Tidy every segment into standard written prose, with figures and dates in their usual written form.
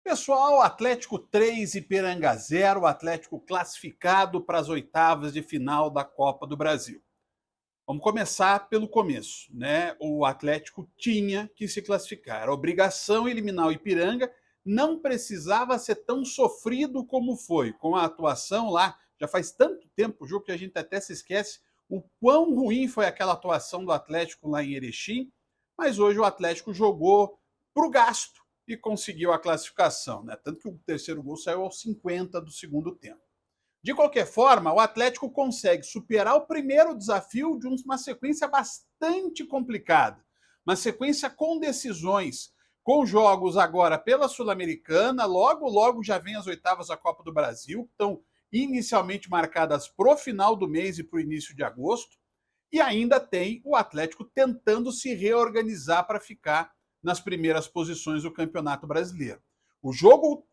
Pessoal, Atlético 3, Ipiranga 0, Atlético classificado para as oitavas de final da Copa do Brasil. Vamos começar pelo começo, né? O Atlético tinha que se classificar, era obrigação eliminar o Ipiranga, não precisava ser tão sofrido como foi, com a atuação lá, já faz tanto tempo o jogo que a gente até se esquece o quão ruim foi aquela atuação do Atlético lá em Erechim, mas hoje o Atlético jogou para o gasto e conseguiu a classificação, né? Tanto que o terceiro gol saiu aos 50 do segundo tempo. De qualquer forma, o Atlético consegue superar o primeiro desafio de uma sequência bastante complicada. Uma sequência com decisões, com jogos agora pela Sul-Americana, logo já vem as oitavas da Copa do Brasil, que estão inicialmente marcadas para o final do mês e para o início de agosto, e ainda tem o Atlético tentando se reorganizar para ficar nas primeiras posições do Campeonato Brasileiro. O jogo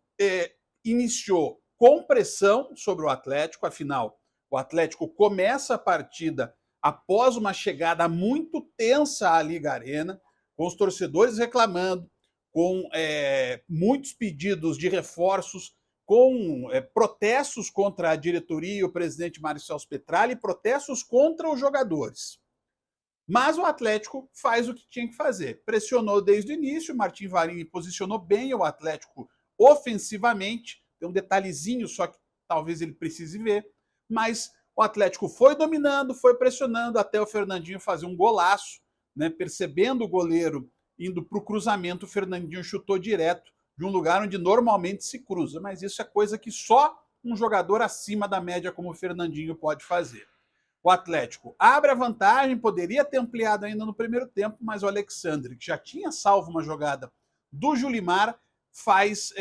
iniciou com pressão sobre o Atlético, afinal, o Atlético começa a partida após uma chegada muito tensa à Liga Arena, com os torcedores reclamando, com muitos pedidos de reforços, com protestos contra a diretoria e o presidente Mário Celso Petralha e protestos contra os jogadores. Mas o Atlético faz o que tinha que fazer. Pressionou desde o início, o Martim Varini posicionou bem o Atlético ofensivamente. Tem um detalhezinho só que talvez ele precise ver. Mas o Atlético foi dominando, foi pressionando até o Fernandinho fazer um golaço, né? Percebendo o goleiro indo para o cruzamento, o Fernandinho chutou direto de um lugar onde normalmente se cruza. Mas isso é coisa que só um jogador acima da média como o Fernandinho pode fazer. O Atlético abre a vantagem, poderia ter ampliado ainda no primeiro tempo, mas o Alexandre, que já tinha salvo uma jogada do Julimar, faz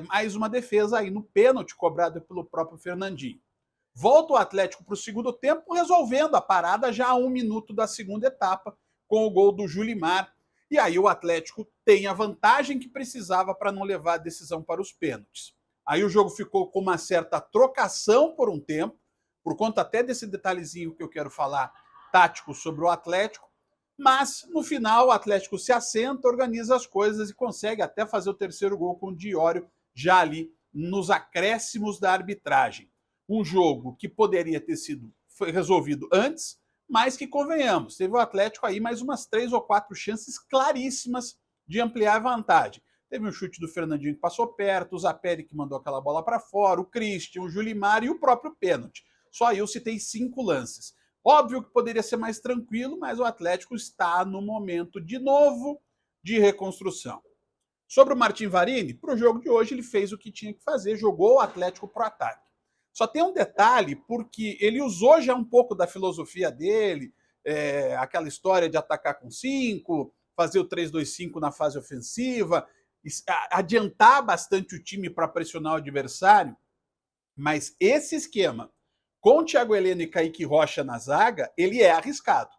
mais uma defesa aí no pênalti cobrado pelo próprio Fernandinho. Volta o Atlético para o segundo tempo, resolvendo a parada já a 1 minuto da segunda etapa, com o gol do Julimar. E aí o Atlético tem a vantagem que precisava para não levar a decisão para os pênaltis. Aí o jogo ficou com uma certa trocação por um tempo, por conta até desse detalhezinho que eu quero falar, tático sobre o Atlético, mas no final o Atlético se assenta, organiza as coisas e consegue até fazer o terceiro gol com o Diório já ali nos acréscimos da arbitragem. Um jogo que poderia ter sido resolvido antes, mas que, convenhamos, teve o Atlético aí mais umas 3 ou 4 chances claríssimas de ampliar a vantagem. Teve um chute do Fernandinho que passou perto, o Zapelli que mandou aquela bola para fora, o Christian, o Julimar e o próprio pênalti. Só eu citei 5 lances. Óbvio que poderia ser mais tranquilo, mas o Atlético está no momento, de novo, de reconstrução. Sobre o Martim Varini, para o jogo de hoje ele fez o que tinha que fazer, jogou o Atlético para o ataque. Só tem um detalhe, porque ele usou já um pouco da filosofia dele, aquela história de atacar com 5, fazer o 3-2-5 na fase ofensiva, adiantar bastante o time para pressionar o adversário, mas esse esquema com o Thiago Heleno e Kaique Rocha na zaga, ele é arriscado.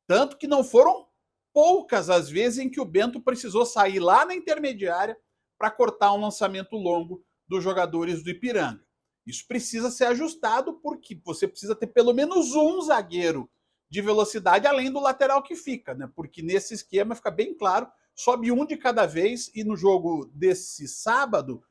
Tanto que não foram poucas as vezes em que o Bento precisou sair lá na intermediária para cortar um lançamento longo dos jogadores do Ipiranga. Isso precisa ser ajustado porque você precisa ter pelo menos um zagueiro de velocidade além do lateral que fica, né? Porque nesse esquema fica bem claro, sobe um de cada vez e no jogo desse sábado,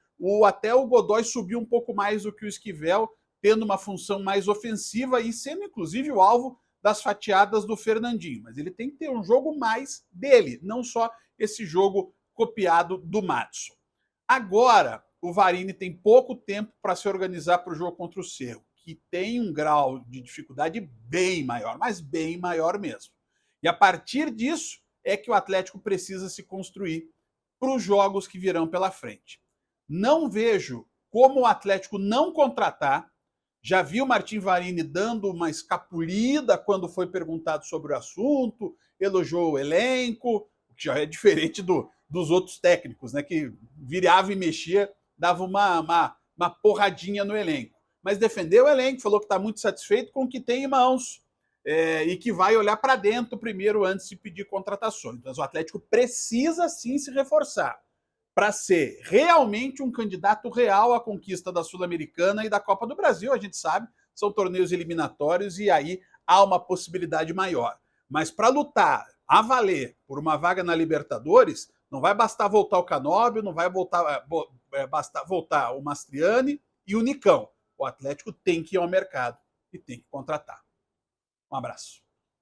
até o Godoy subiu um pouco mais do que o Esquivel, tendo uma função mais ofensiva e sendo, inclusive, o alvo das fatiadas do Fernandinho. Mas ele tem que ter um jogo mais dele, não só esse jogo copiado do Madison. Agora, o Varini tem pouco tempo para se organizar para o jogo contra o Cerro, que tem um grau de dificuldade bem maior, mas bem maior mesmo. E a partir disso é que o Atlético precisa se construir para os jogos que virão pela frente. Não vejo como o Atlético não contratar. Já vi o Martim Varini dando uma escapulida quando foi perguntado sobre o assunto, elogiou o elenco, o que já é diferente dos outros técnicos, né, que virava e mexia, dava uma porradinha no elenco. Mas defendeu o elenco, falou que está muito satisfeito com o que tem em mãos e que vai olhar para dentro primeiro antes de pedir contratações. Mas o Atlético precisa sim se reforçar para ser realmente um candidato real à conquista da Sul-Americana e da Copa do Brasil, a gente sabe, são torneios eliminatórios e aí há uma possibilidade maior. Mas para lutar a valer por uma vaga na Libertadores, não vai bastar voltar o Canóbio, não vai basta voltar o Mastriani e o Nicão. O Atlético tem que ir ao mercado e tem que contratar. Um abraço.